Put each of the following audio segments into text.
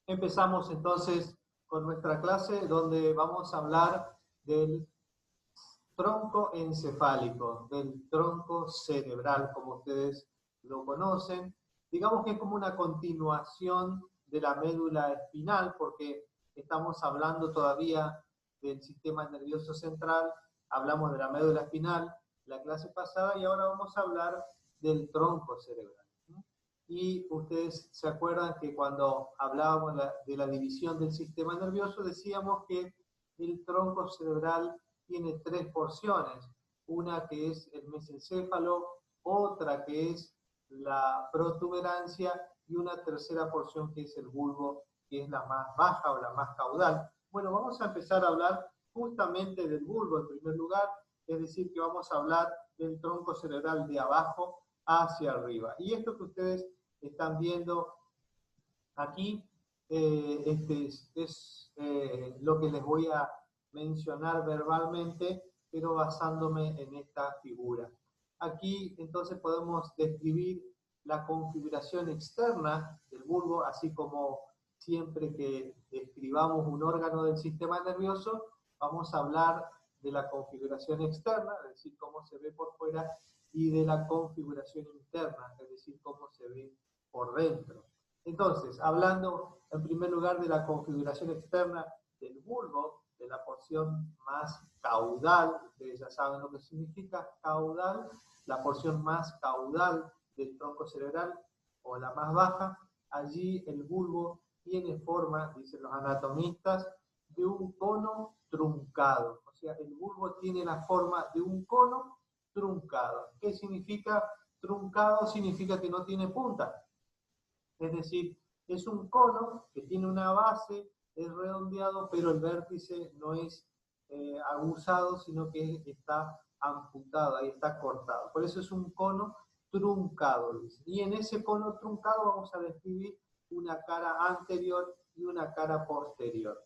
Empezamos entonces con nuestra clase donde vamos a hablar del tronco encefálico, del tronco cerebral, como ustedes lo conocen. Digamos que es como una continuación de la médula espinal, porque estamos hablando todavía del sistema nervioso central, hablamos de la médula espinal la clase pasada y ahora vamos a hablar del tronco cerebral. Y ustedes se acuerdan que cuando hablábamos de la división del sistema nervioso decíamos que el tronco cerebral tiene tres porciones, una que es el mesencéfalo, otra que es la protuberancia y una tercera porción que es el bulbo, que es la más baja o la más caudal. Bueno, vamos a empezar a hablar justamente del bulbo en primer lugar, es decir, que vamos a hablar del tronco cerebral de abajo hacia arriba. Y esto que ustedes están viendo aquí es lo que les voy a mencionar verbalmente, pero basándome en esta figura. Aquí entonces podemos describir la configuración externa del bulbo, así como siempre que describamos un órgano del sistema nervioso, vamos a hablar de la configuración externa, es decir, cómo se ve por fuera, y de la configuración interna, es decir, cómo se ve por dentro. Entonces, hablando en primer lugar de la configuración externa del bulbo, de la porción más caudal, ustedes ya saben lo que significa caudal, la porción más caudal del tronco cerebral o la más baja, allí el bulbo tiene forma, dicen los anatomistas, de un cono truncado. O sea, el bulbo tiene la forma de un cono truncado. ¿Qué significa truncado? Significa que no tiene punta. Es decir, es un cono que tiene una base, es redondeado, pero el vértice no es aguzado, sino que está amputado, ahí está cortado. Por eso es un cono truncado. Y en ese cono truncado vamos a describir una cara anterior y una cara posterior.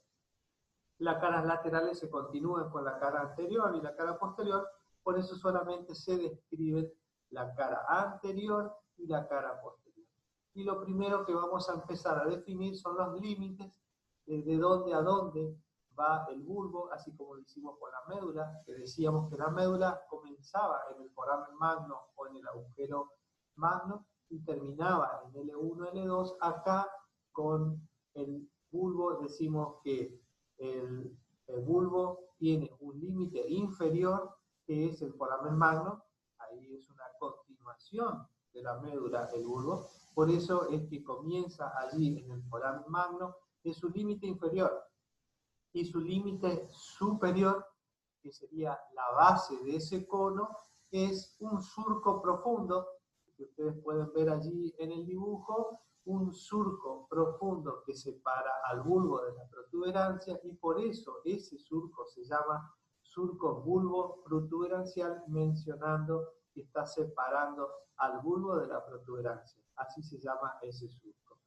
Las caras laterales se continúan con la cara anterior y la cara posterior, por eso solamente se describe la cara anterior y la cara posterior. Y lo primero que vamos a empezar a definir son los límites de dónde a dónde va el bulbo, así como lo hicimos con la médula, que decíamos que la médula comenzaba en el foramen magno o en el agujero magno y terminaba en L1, L2. Acá con el bulbo decimos que el bulbo tiene un límite inferior que es el foramen magno, ahí es una continuación de la médula el bulbo, por eso es que comienza allí en el foramen magno, es su límite inferior, y su límite superior, que sería la base de ese cono, es un surco profundo, que ustedes pueden ver allí en el dibujo, un surco profundo que separa al bulbo de la protuberancia, y por eso ese surco se llama surco bulbo protuberancial, mencionando que está separando al bulbo de la protuberancia. Así se llama ese surco.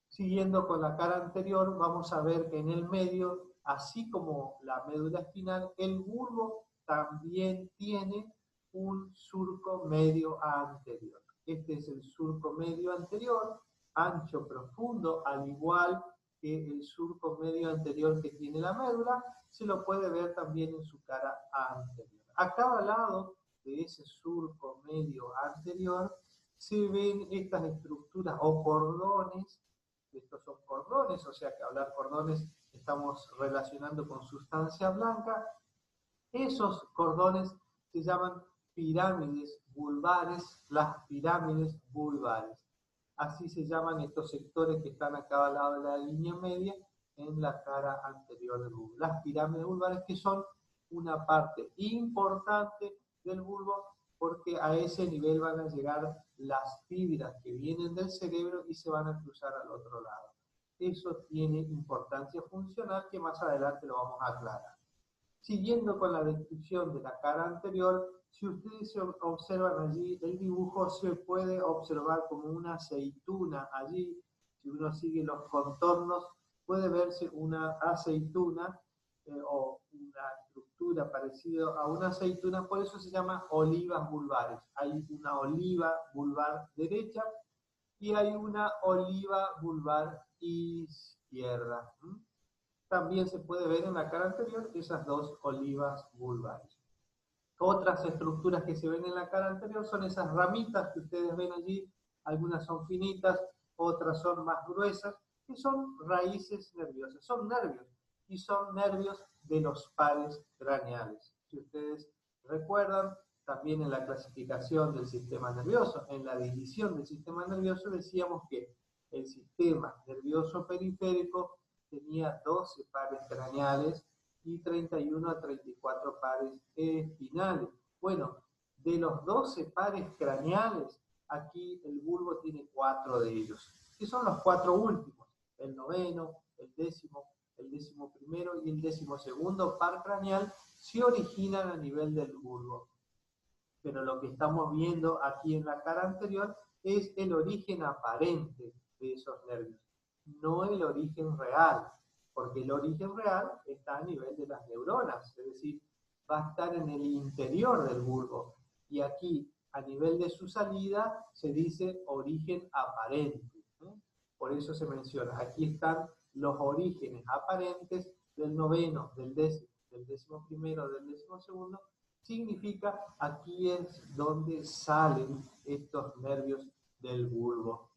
Siguiendo con la cara anterior, vamos a ver que en el medio, así como la médula espinal, el bulbo también tiene un surco medio anterior. Este es el surco medio anterior, ancho, profundo, al igual que el surco medio anterior que tiene la médula, se lo puede ver también en su cara anterior. A cada lado de ese surco medio anterior se ven estas estructuras o cordones. Estos son cordones, o sea que hablar cordones estamos relacionando con sustancia blanca. Esos cordones se llaman pirámides vulvares, las pirámides vulvares. Así se llaman estos sectores que están a cada lado de la línea media en la cara anterior del bulbo. Las pirámides vulvares, que son una parte importante del bulbo, porque a ese nivel van a llegar las fibras que vienen del cerebro y se van a cruzar al otro lado. Eso tiene importancia funcional que más adelante lo vamos a aclarar. Siguiendo con la descripción de la cara anterior, si ustedes observan allí el dibujo, se puede observar como una aceituna allí. Si uno sigue los contornos, puede verse una aceituna o una estructura parecida a una aceituna, por eso se llama olivas vulvares. Hay una oliva vulvar derecha y hay una oliva vulvar izquierda. También se puede ver en la cara anterior esas dos olivas vulvares. Otras estructuras que se ven en la cara anterior son esas ramitas que ustedes ven allí, algunas son finitas, otras son más gruesas, que son raíces nerviosas, son nervios, y son nervios de los pares craneales. Si ustedes recuerdan, también en la clasificación del sistema nervioso, en la división del sistema nervioso, decíamos que el sistema nervioso periférico tenía 12 pares craneales y 31 a 34 pares espinales. Bueno, de los 12 pares craneales, aquí el bulbo tiene 4 de ellos, que son los 4 últimos, el noveno, el décimo primero y el 12º par craneal se originan a nivel del bulbo. Pero lo que estamos viendo aquí en la cara anterior es el origen aparente de esos nervios, no el origen real, porque el origen real está a nivel de las neuronas, es decir, va a estar en el interior del bulbo, y aquí a nivel de su salida se dice origen aparente, ¿eh? Por eso se menciona, aquí están los orígenes aparentes del noveno, del 11º, del 12º, significa aquí es donde salen estos nervios del bulbo.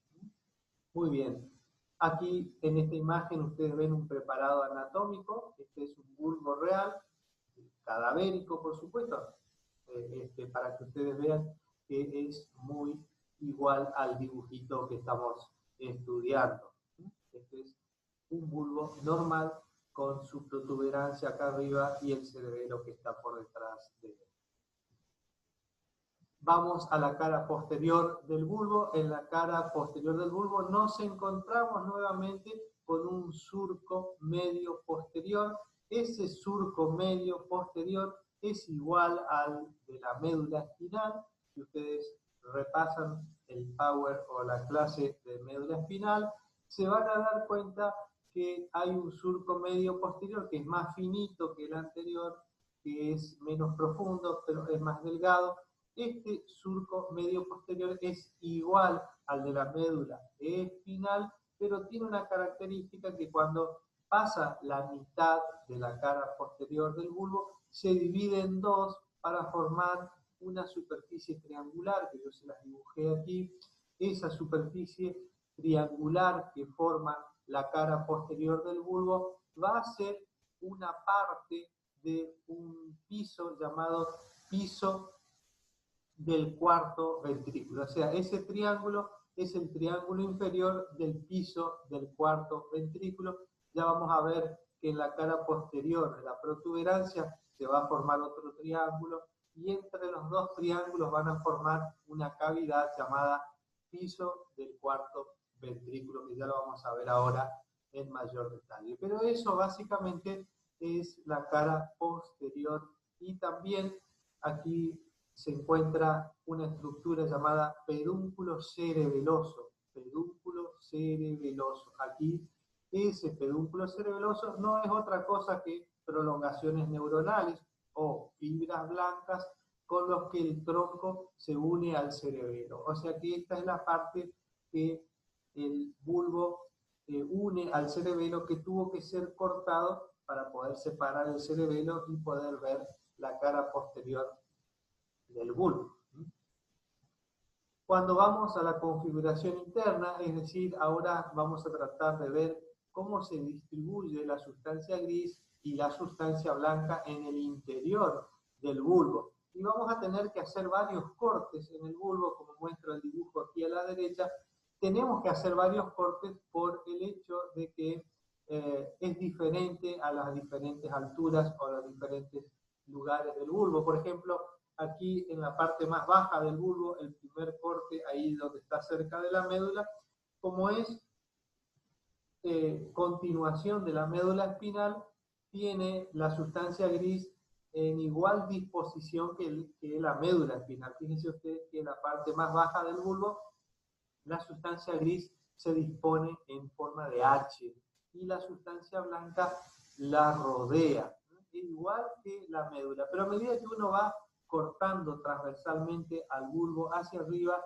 Muy bien. Aquí en esta imagen ustedes ven un preparado anatómico. Este es un bulbo real, cadavérico por supuesto, para que ustedes vean que es muy igual al dibujito que estamos estudiando. Este es un bulbo normal con su protuberancia acá arriba y el cerebelo que está por detrás de él. Vamos a la cara posterior del bulbo. En la cara posterior del bulbo nos encontramos nuevamente con un surco medio posterior. Ese surco medio posterior es igual al de la médula espinal. Si ustedes repasan el power o la clase de médula espinal, se van a dar cuenta que hay un surco medio posterior que es más finito que el anterior, que es menos profundo, pero es más delgado. Este surco medio posterior es igual al de la médula espinal, pero tiene una característica que cuando pasa la mitad de la cara posterior del bulbo, se divide en dos para formar una superficie triangular, que yo se las dibujé aquí. Esa superficie triangular que forma la cara posterior del bulbo va a ser una parte de un piso llamado piso del cuarto ventrículo. O sea, ese triángulo es el triángulo inferior del piso del cuarto ventrículo. Ya vamos a ver que en la cara posterior de la protuberancia se va a formar otro triángulo y entre los dos triángulos van a formar una cavidad llamada piso del cuarto ventrículo, que ya lo vamos a ver ahora en mayor detalle. Pero eso básicamente es la cara posterior, y también aquí se encuentra una estructura llamada pedúnculo cerebeloso. Pedúnculo cerebeloso. Aquí ese pedúnculo cerebeloso no es otra cosa que prolongaciones neuronales o fibras blancas con los que el tronco se une al cerebelo. O sea que esta es la parte que el bulbo une al cerebelo, que tuvo que ser cortado para poder separar el cerebelo y poder ver la cara posterior del bulbo. Cuando vamos a la configuración interna, es decir, ahora vamos a tratar de ver cómo se distribuye la sustancia gris y la sustancia blanca en el interior del bulbo. Y vamos a tener que hacer varios cortes en el bulbo, como muestra el dibujo aquí a la derecha. Tenemos que hacer varios cortes por el hecho de que es diferente a las diferentes alturas o a los diferentes lugares del bulbo. Por ejemplo, aquí en la parte más baja del bulbo, el primer corte, ahí donde está cerca de la médula, como es continuación de la médula espinal, tiene la sustancia gris en igual disposición que la médula espinal. Fíjense ustedes que en la parte más baja del bulbo, la sustancia gris se dispone en forma de H y la sustancia blanca la rodea, igual que la médula. Pero a medida que uno va cortando transversalmente al bulbo hacia arriba,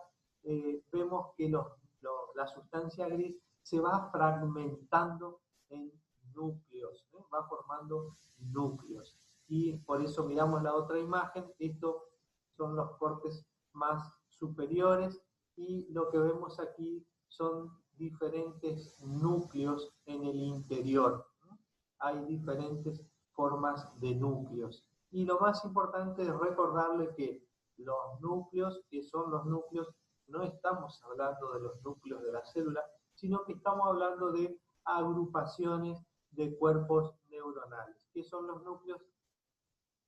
vemos que los la sustancia gris se va fragmentando en núcleos, va formando núcleos. Y por eso miramos la otra imagen, estos son los cortes más superiores y lo que vemos aquí son diferentes núcleos en el interior. Hay diferentes formas de núcleos. Y lo más importante es recordarle que los núcleos, que son los núcleos, no estamos hablando de los núcleos de la célula, sino que estamos hablando de agrupaciones de cuerpos neuronales. ¿Qué son los núcleos?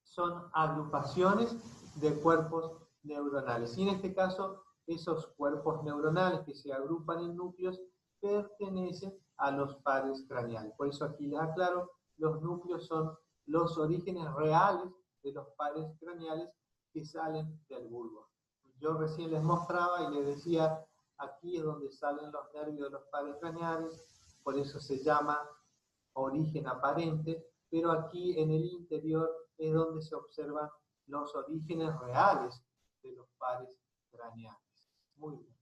Son agrupaciones de cuerpos neuronales. Y en este caso, esos cuerpos neuronales que se agrupan en núcleos pertenecen a los pares craneales. Por eso aquí les aclaro, los núcleos son los orígenes reales de los pares craneales que salen del bulbo. Yo recién les mostraba y les decía, aquí es donde salen los nervios de los pares craneales, por eso se llama origen aparente, pero aquí en el interior es donde se observan los orígenes reales de los pares craneales. Muy bien.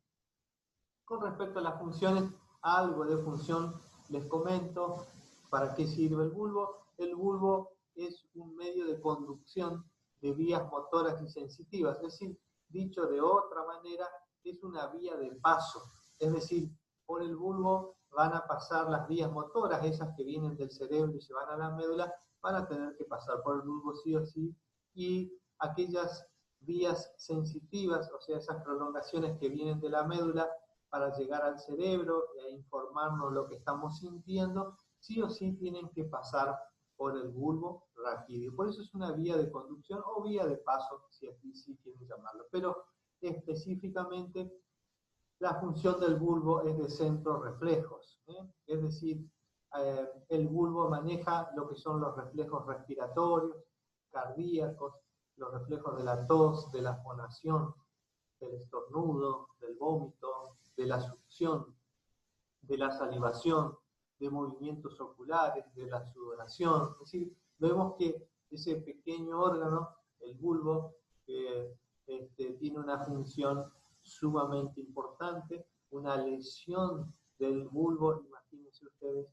Con respecto a las funciones, algo de función les comento. ¿Para qué sirve el bulbo? El bulbo es un medio de conducción de vías motoras y sensitivas, es decir, dicho de otra manera, es una vía de paso, es decir, por el bulbo van a pasar las vías motoras, esas que vienen del cerebro y se van a la médula, van a tener que pasar por el bulbo sí o sí, y aquellas vías sensitivas, o sea, esas prolongaciones que vienen de la médula para llegar al cerebro e informarnos lo que estamos sintiendo, sí o sí tienen que pasar por el bulbo raquídeo. Por eso es una vía de conducción o vía de paso, si así sí quieren llamarlo. Pero específicamente la función del bulbo es de centro reflejos, es decir, el bulbo maneja lo que son los reflejos respiratorios, cardíacos, los reflejos de la tos, de la fonación, del estornudo, del vómito, de la succión, de la salivación, de movimientos oculares, de la sudoración. Es decir, vemos que ese pequeño órgano, el bulbo, tiene una función sumamente importante. Una lesión del bulbo, imagínense ustedes,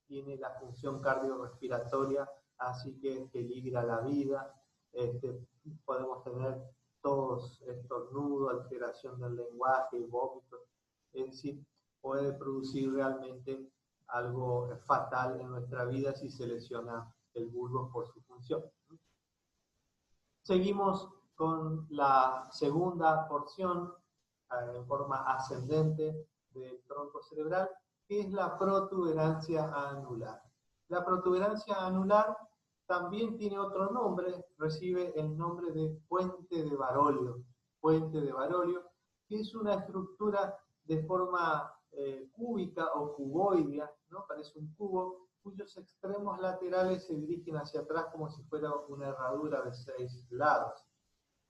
tiene la función cardiorrespiratoria, así que peligra la vida. Podemos tener tos, estornudo, alteración del lenguaje, vómitos, es decir, puede producir realmente algo fatal en nuestra vida si se lesiona el bulbo por su función. Seguimos con la segunda porción en forma ascendente del tronco cerebral, que es la protuberancia anular. La protuberancia anular también tiene otro nombre, recibe el nombre de puente de Barolio. Puente de Barolio, que es una estructura de forma cúbica o cuboidea, ¿no? Parece un cubo, cuyos extremos laterales se dirigen hacia atrás como si fuera una herradura de 6 lados.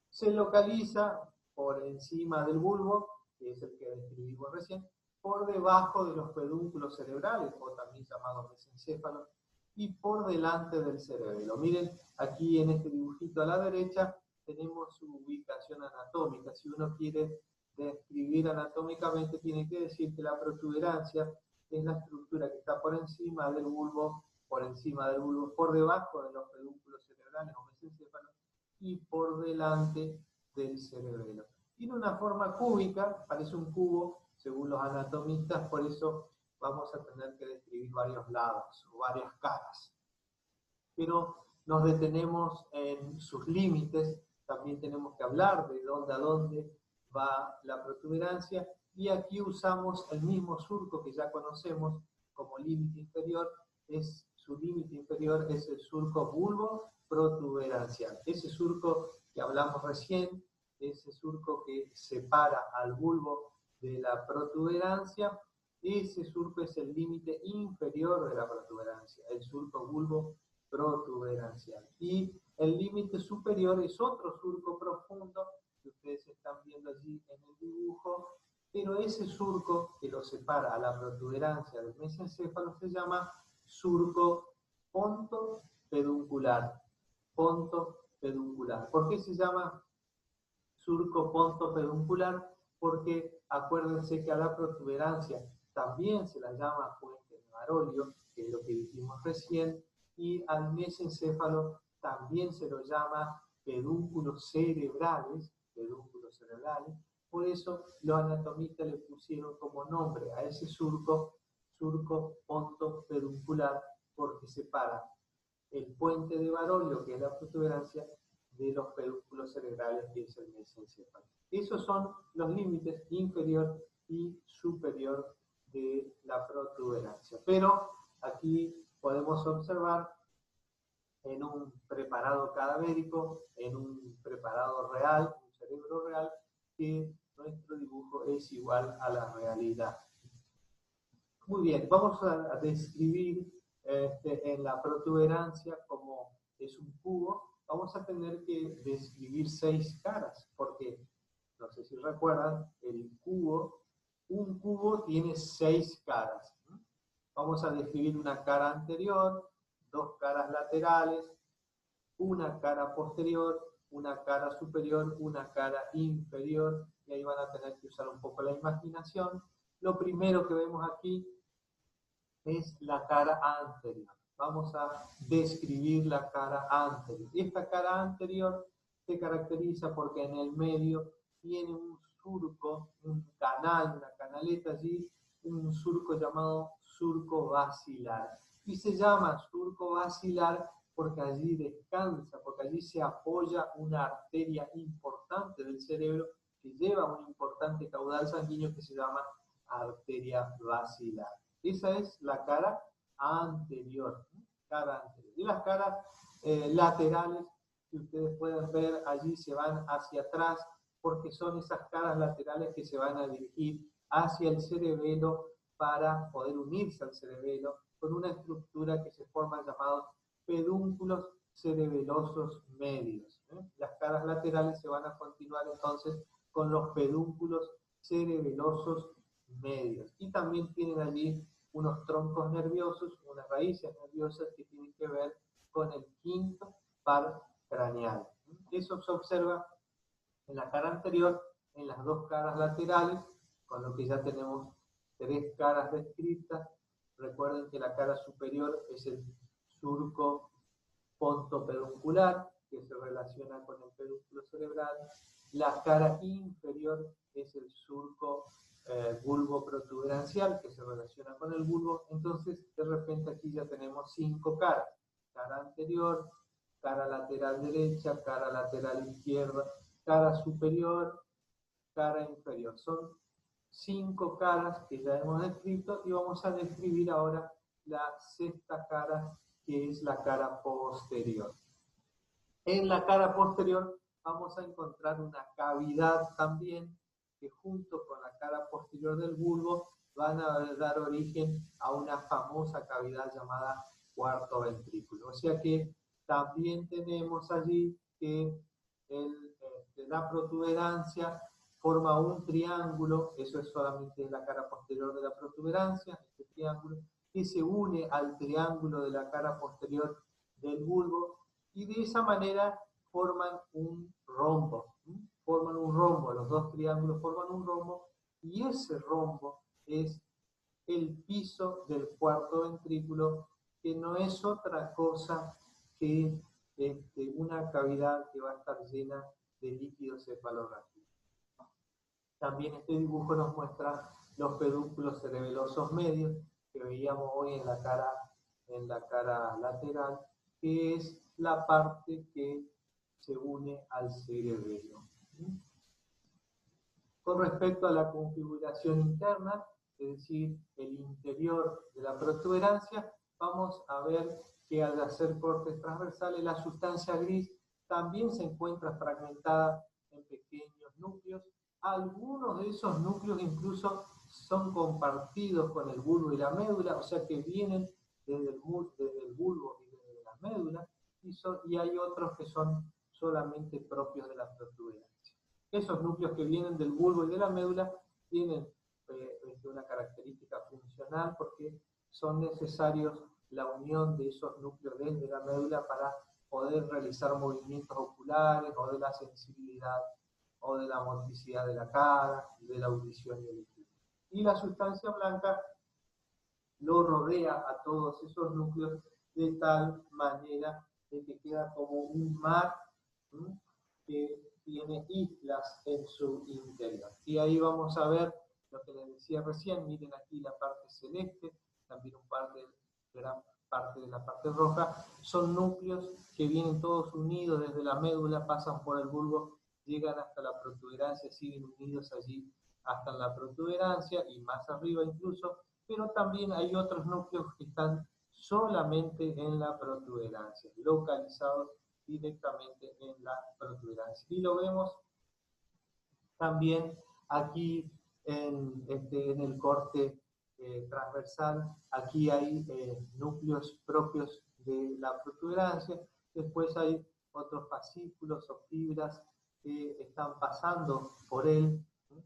Se localiza por encima del bulbo, que es el que describimos recién, por debajo de los pedúnculos cerebrales, o también llamados mesencéfalos, y por delante del cerebelo. Miren, aquí en este dibujito a la derecha tenemos su ubicación anatómica. Si uno quiere describir anatómicamente, tiene que decir que la protuberancia es la estructura que está por encima del bulbo, por debajo de los pedúnculos cerebrales o mesencéfalos, y por delante del cerebelo. Tiene una forma cúbica, parece un cubo, según los anatomistas, por eso vamos a tener que describir varios lados o varias caras. Pero nos detenemos en sus límites, también tenemos que hablar de dónde a dónde va la protuberancia, y aquí usamos el mismo surco que ya conocemos como límite inferior, su límite inferior es el surco bulbo-protuberancial. Ese surco que hablamos recién, ese surco que separa al bulbo de la protuberancia, ese surco es el límite inferior de la protuberancia, el surco bulbo-protuberancial. Y el límite superior es otro surco profundo que ustedes están viendo allí en el dibujo, pero ese surco que lo separa a la protuberancia del mesencéfalo se llama surco pontopeduncular. Pontopeduncular. ¿Por qué se llama surco pontopeduncular? porque acuérdense que a la protuberancia también se la llama puente de Barolio, que es lo que dijimos recién, y al mesencéfalo también se lo llama pedúnculos cerebrales, por eso los anatomistas le pusieron como nombre a ese surco pontopeduncular, porque separa el puente de Barolio, que es la protuberancia, de los pedúnculos cerebrales, que es el mesencéfalo. Esos son los límites inferior y superior de la protuberancia. Pero aquí podemos observar en un preparado cadavérico, en un preparado real, un cerebro real, que nuestro dibujo es igual a la realidad. Muy bien, vamos a describir en la protuberancia como es un cubo. Vamos a tener que describir 6 caras, porque, no sé si recuerdan, un cubo tiene 6 caras. Vamos a describir una cara anterior, 2 caras laterales, una cara posterior, una cara superior, una cara inferior, y ahí van a tener que usar un poco la imaginación. Lo primero que vemos aquí es la cara anterior. Vamos a describir la cara anterior. Esta cara anterior se caracteriza porque en el medio tiene un surco, un canal, una canaleta allí, un surco llamado surco basilar. Y se llama surco basilar porque allí descansa, porque allí se apoya una arteria importante del cerebro que lleva un importante caudal sanguíneo que se llama arteria basilar. Esa es la cara anterior. Y las caras laterales, que ustedes pueden ver allí, se van hacia atrás, porque son esas caras laterales que se van a dirigir hacia el cerebelo para poder unirse al cerebelo con una estructura que se forma llamados pedúnculos cerebelosos medios. Las caras laterales se van a continuar entonces con los pedúnculos cerebelosos medios. Y también tienen allí unos troncos nerviosos, unas raíces nerviosas que tienen que ver con el quinto par craneal. Eso se observa en la cara anterior, en las 2 caras laterales, con lo que ya tenemos 3 caras descritas. Recuerden que la cara superior es el surco pontopeduncular, que se relaciona con el pedúnculo cerebral. La cara inferior es el surco bulbo protuberancial, que se relaciona con el bulbo. Entonces, de repente aquí ya tenemos 5 caras. Cara anterior, cara lateral derecha, cara lateral izquierda, cara superior, cara inferior. Son 5 caras que ya hemos descrito y vamos a describir ahora la 6ª cara, que es la cara posterior. En la cara posterior vamos a encontrar una cavidad también que junto con la cara posterior del bulbo van a dar origen a una famosa cavidad llamada cuarto ventrículo. O sea que también tenemos allí que la protuberancia forma un triángulo, eso es solamente la cara posterior de la protuberancia, este triángulo, que se une al triángulo de la cara posterior del bulbo, y de esa manera forman un rombo. Los 2 triángulos forman un rombo, y ese rombo es el piso del cuarto ventrículo, que no es otra cosa que una cavidad que va a estar llena de líquido cefalorraquídeo. También este dibujo nos muestra los pedúnculos cerebelosos medios que veíamos hoy en la cara lateral, que es la parte que se une al cerebelo. Con respecto a la configuración interna, es decir, el interior de la protuberancia, vamos a ver que al hacer cortes transversales, la sustancia gris también se encuentra fragmentada en pequeños núcleos. Algunos de esos núcleos incluso son compartidos con el bulbo y la médula, o sea que vienen desde el bulbo y desde la médula, y hay otros que son solamente propios de la protuberancia. Esos núcleos que vienen del bulbo y de la médula tienen una característica funcional porque son necesarios la unión de esos núcleos desde la médula para poder realizar movimientos oculares o de la sensibilidad o de la motricidad de la cara, de la audición y el equilibrio. Y la sustancia blanca lo rodea a todos esos núcleos de tal manera de que queda como un mar, ¿sí?, que tiene islas en su interior. Y ahí vamos a ver lo que les decía recién. Miren aquí la parte celeste, también gran parte de la parte roja. Son núcleos que vienen todos unidos desde la médula, pasan por el bulbo, llegan hasta la protuberancia, siguen unidos allí hasta la protuberancia y más arriba incluso, pero también hay otros núcleos que están solamente en la protuberancia, localizados directamente en la protuberancia. Y lo vemos también aquí en el corte transversal. Aquí hay núcleos propios de la protuberancia, después hay otros fascículos o fibras que están pasando por él, ¿sí?,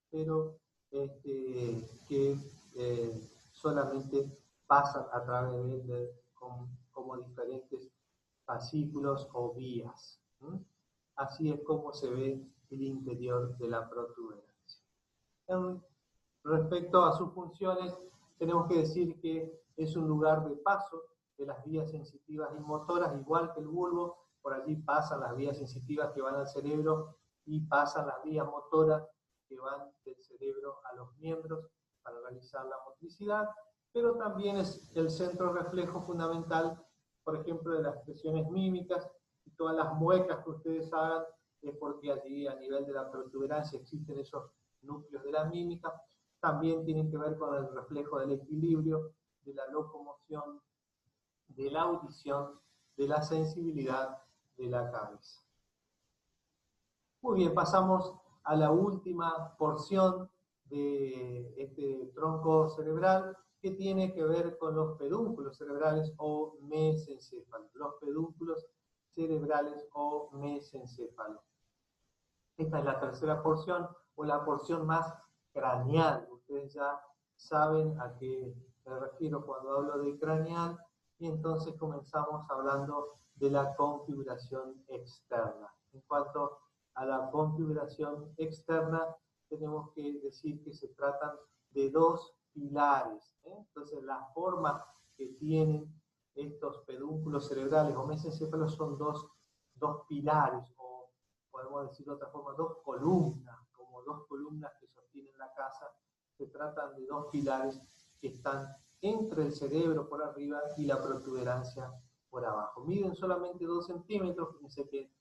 pero que solamente pasan a través de él como diferentes fascículos o vías, ¿sí? Así es como se ve el interior de la protuberancia. Respecto a sus funciones, tenemos que decir que es un lugar de paso de las vías sensitivas y motoras, igual que el bulbo. Por allí pasan las vías sensitivas que van al cerebro y pasan las vías motoras que van del cerebro a los miembros para realizar la motricidad, pero también es el centro reflejo fundamental, por ejemplo, de las expresiones mímicas, y todas las muecas que ustedes hagan es porque allí a nivel de la protuberancia existen esos núcleos de la mímica. También tienen que ver con el reflejo del equilibrio, de la locomoción, de la audición, de la sensibilidad de la cabeza. Muy bien, pasamos a la última porción de este tronco cerebral, que tiene que ver con los pedúnculos cerebrales o mesencéfalos. Los pedúnculos cerebrales o mesencéfalos. Esta es la tercera porción, o la porción más craneal. Ustedes ya saben a qué me refiero cuando hablo de craneal, y entonces comenzamos hablando de la configuración externa. En cuanto a la configuración externa, tenemos que decir que se tratan de dos pilares, ¿eh? Entonces, la forma que tienen estos pedúnculos cerebrales o mesencéfalos son dos pilares, o podemos decir de otra forma, dos columnas, como dos columnas que sostienen la casa. Se tratan de dos pilares que están entre el cerebro por arriba y la protuberancia por abajo. Miden solamente 2 centímetros, fíjense que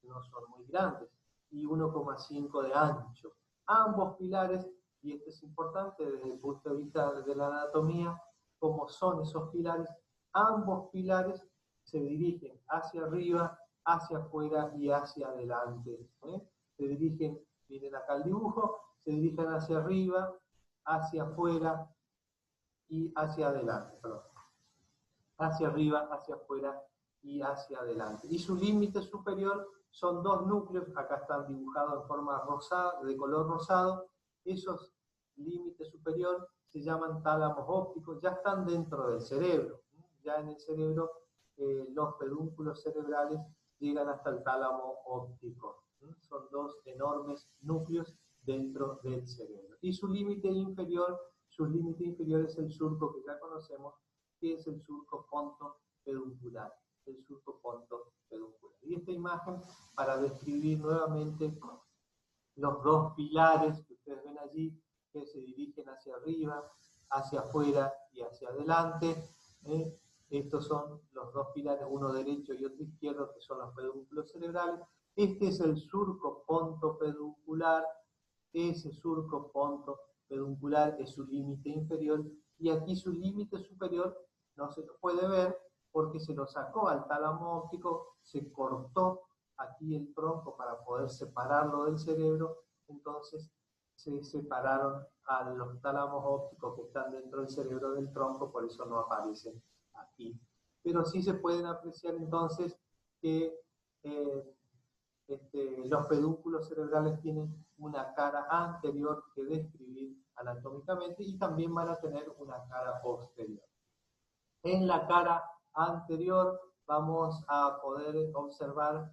no son muy grandes, y 1,5 de ancho. Ambos pilares, y esto es importante desde el punto de vista de la anatomía, cómo son esos pilares, ambos pilares se dirigen hacia arriba, hacia afuera y hacia adelante. Se dirigen, miren acá el dibujo, se dirigen hacia arriba, hacia afuera y hacia adelante, perdón. Hacia arriba, hacia afuera y hacia adelante. Y su límite superior son dos núcleos, acá están dibujados en forma rosada, de color rosado. Esos límites superior se llaman tálamos ópticos, ya están dentro del cerebro. Ya en el cerebro los pedúnculos cerebrales llegan hasta el tálamo óptico. Son dos enormes núcleos dentro del cerebro. Y su límite inferior es el surco que ya conocemos, que es el surco ponto-peduncular. El surco ponto-peduncular. Y esta imagen, para describir nuevamente los dos pilares que ustedes ven allí, que se dirigen hacia arriba, hacia afuera y hacia adelante. Estos son los dos pilares, uno derecho y otro izquierdo, que son los pedúnculos cerebrales. Este es el surco ponto-peduncular. Ese surco ponto-peduncular es su límite inferior, y aquí su límite superior no se lo puede ver porque se lo sacó al tálamo óptico, se cortó aquí el tronco para poder separarlo del cerebro. Entonces se separaron a los tálamos ópticos que están dentro del cerebro del tronco, por eso no aparecen aquí. Pero sí se pueden apreciar entonces que los pedúnculos cerebrales tienen una cara anterior que describir anatómicamente, y también van a tener una cara posterior. En la cara anterior vamos a poder observar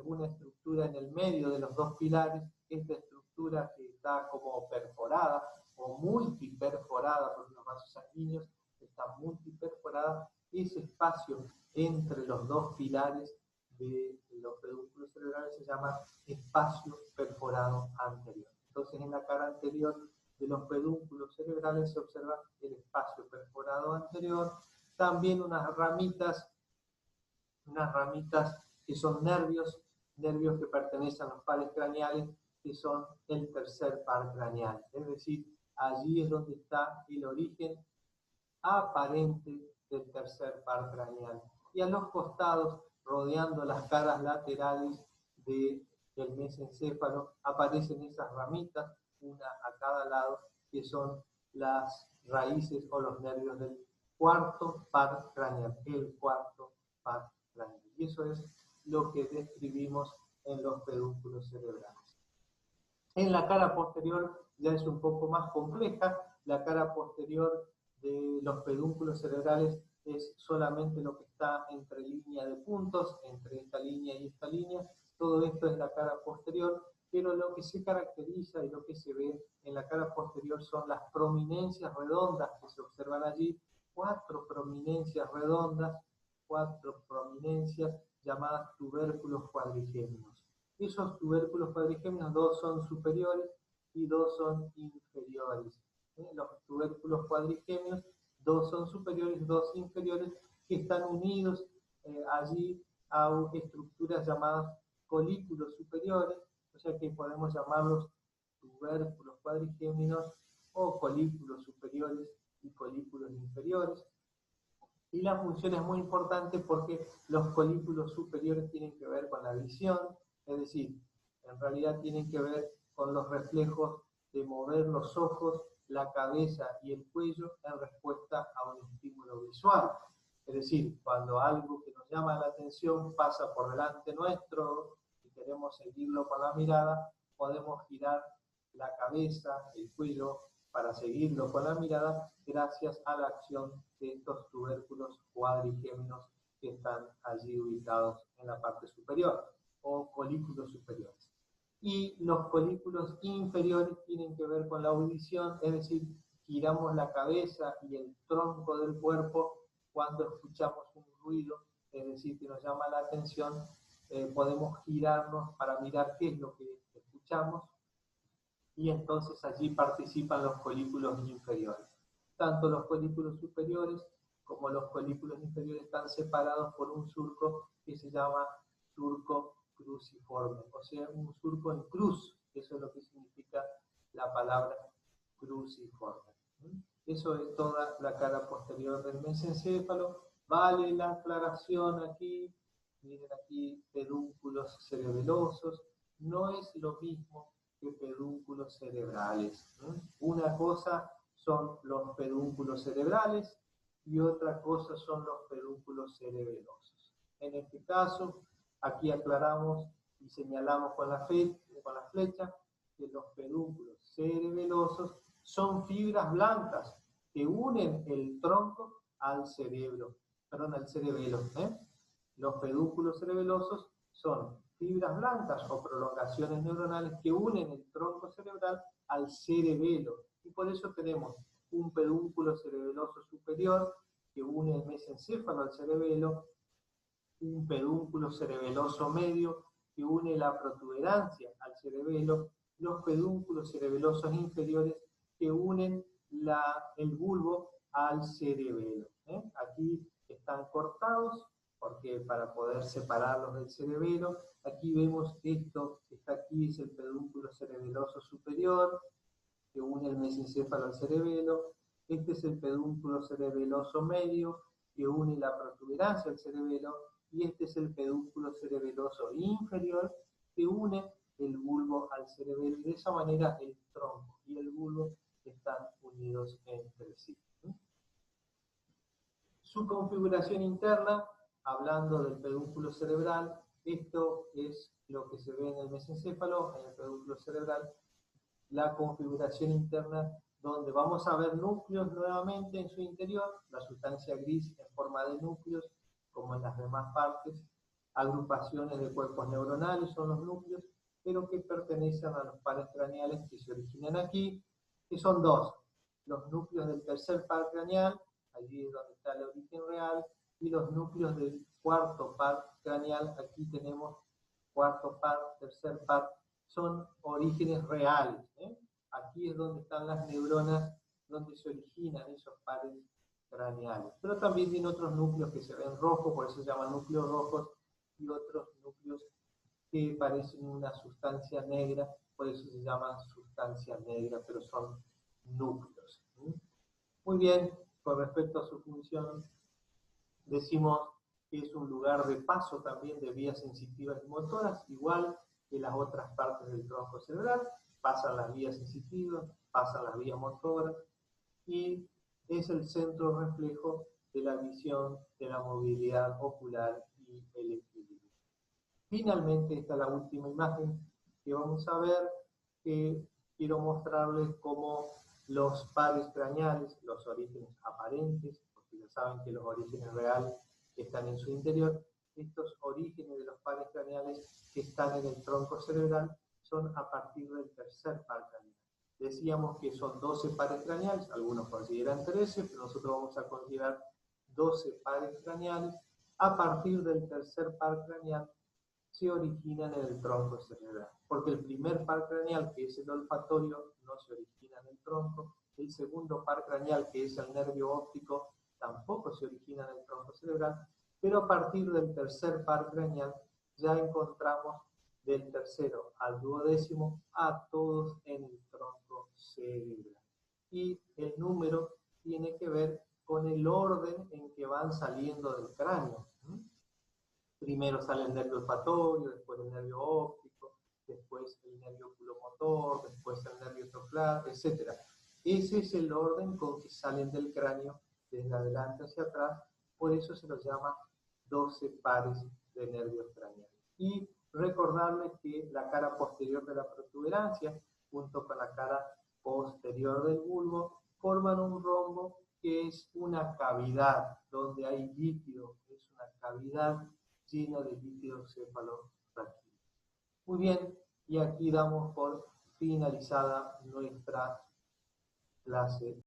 una estructura en el medio de los dos pilares. Esta estructura que está como perforada o multiperforada por los vasos sanguíneos, está multiperforada, ese espacio entre los dos pilares de los pedúnculos cerebrales se llama espacio perforado anterior. Entonces, en la cara anterior de los pedúnculos cerebrales se observa el espacio perforado anterior, también unas ramitas que son nervios que pertenecen a los pares craneales, que son el tercer par craneal. Es decir, allí es donde está el origen aparente del tercer par craneal. Y a los costados, rodeando las caras laterales del mesencéfalo, aparecen esas ramitas, una a cada lado, que son las raíces o los nervios del cuarto par craneal, el cuarto par craneal. Y eso es lo que describimos en los pedúnculos cerebrales. En la cara posterior ya es un poco más compleja. La cara posterior de los pedúnculos cerebrales es solamente lo que está entre línea de puntos, entre esta línea y esta línea. Todo esto es la cara posterior, pero lo que se caracteriza y lo que se ve en la cara posterior son las prominencias redondas que se observan allí, 4 prominencias redondas, 4 prominencias llamadas tubérculos cuadrigéminos. Esos tubérculos cuadrigéminos, 2 son superiores y 2 son inferiores. Los tubérculos cuadrigéminos, 2 son superiores, 2 inferiores, que están unidos allí a estructuras llamadas colículos superiores, o sea que podemos llamarlos tubérculos cuadrigéminos o colículos superiores y colículos inferiores. Y la función es muy importante porque los colículos superiores tienen que ver con la visión, es decir, en realidad tienen que ver con los reflejos de mover los ojos, la cabeza y el cuello en respuesta a un estímulo visual. Es decir, cuando algo que nos llama la atención pasa por delante nuestro y queremos seguirlo con la mirada, podemos girar la cabeza, el cuello, para seguirlo con la mirada, gracias a la acción de estos tubérculos cuadrigéminos que están allí ubicados en la parte superior, o colículos superiores. Y los colículos inferiores tienen que ver con la audición, es decir, giramos la cabeza y el tronco del cuerpo cuando escuchamos un ruido, es decir, que nos llama la atención, podemos girarnos para mirar qué es lo que escuchamos, y entonces allí participan los colículos inferiores. Tanto los colículos superiores como los colículos inferiores están separados por un surco que se llama surco cruciforme, o sea, un surco en cruz. Eso es lo que significa la palabra cruciforme. Eso es toda la cara posterior del mesencéfalo. Vale la aclaración aquí, miren aquí, pedúnculos cerebelosos, no es lo mismo que pedúnculos cerebrales. Una cosa son los pedúnculos cerebrales y otra cosa son los pedúnculos cerebelosos. En este caso, aquí aclaramos y señalamos con la flecha que los pedúnculos cerebelosos son fibras blancas que unen el tronco al cerebro, perdón, al cerebelo. Los pedúnculos cerebelosos son fibras blancas o prolongaciones neuronales que unen el tronco cerebral al cerebelo. Y por eso tenemos un pedúnculo cerebeloso superior que une el mesencéfalo al cerebelo, un pedúnculo cerebeloso medio que une la protuberancia al cerebelo, los pedúnculos cerebelosos inferiores que unen el bulbo al cerebelo. Aquí están cortados porque para poder separarlos del cerebelo, aquí vemos esto que está aquí, es el pedúnculo cerebeloso superior que une el mesencéfalo al cerebelo. Este es el pedúnculo cerebeloso medio que une la protuberancia al cerebelo, y este es el pedúnculo cerebeloso inferior que une el bulbo al cerebelo, y de esa manera el tronco y el bulbo están unidos entre sí. Su configuración interna, hablando del pedúnculo cerebral, esto es lo que se ve en el mesencéfalo, en el pedúnculo cerebral, la configuración interna, donde vamos a ver núcleos nuevamente en su interior, la sustancia gris en forma de núcleos, como en las demás partes. agrupaciones de cuerpos neuronales, son los núcleos, pero que pertenecen a los pares craneales que se originan aquí, que son dos: los núcleos del tercer par craneal, allí es donde está el origen real, y los núcleos del cuarto par craneal, aquí tenemos cuarto par, tercer par, son orígenes reales, ¿eh? Aquí es donde están las neuronas, donde se originan esos pares craneales. Pero también tiene otros núcleos que se ven rojos, por eso se llaman núcleos rojos, y otros núcleos que parecen una sustancia negra, por eso se llaman sustancia negra, pero son núcleos. Muy bien, con respecto a su función, decimos que es un lugar de paso también de vías sensitivas y motoras, igual que las otras partes del tronco cerebral, pasan las vías sensitivas, pasan las vías motoras, y es el centro reflejo de la visión, de la movilidad ocular y el equilibrio. Finalmente, esta es la última imagen que vamos a ver, que quiero mostrarles cómo los pares craneales, los orígenes aparentes, porque ya saben que los orígenes reales están en su interior, estos orígenes de los pares craneales que están en el tronco cerebral son a partir del tercer par craneal. Decíamos que son 12 pares craneales, algunos consideran 13, pero nosotros vamos a considerar 12 pares craneales. A partir del tercer par craneal se originan en el tronco cerebral, porque el primer par craneal, que es el olfatorio, no se origina en el tronco. El segundo par craneal, que es el nervio óptico, tampoco se origina en el tronco cerebral, pero a partir del tercer par craneal ya encontramos del tercero al duodécimo a todos en el tronco cerebral. Y el número tiene que ver con el orden en que van saliendo del cráneo. Primero sale el nervio olfatorio, después el nervio óptico, después el nervio oculomotor, después el nervio tronclar, etc. Ese es el orden con que salen del cráneo desde adelante hacia atrás, por eso se los llama 12 pares de nervios craneales. Y recordarles que la cara posterior de la protuberancia, junto con la cara posterior del bulbo, forman un rombo que es una cavidad donde hay líquido, es una cavidad llena de líquido cefalorraquídeo. Muy bien, y aquí damos por finalizada nuestra clase.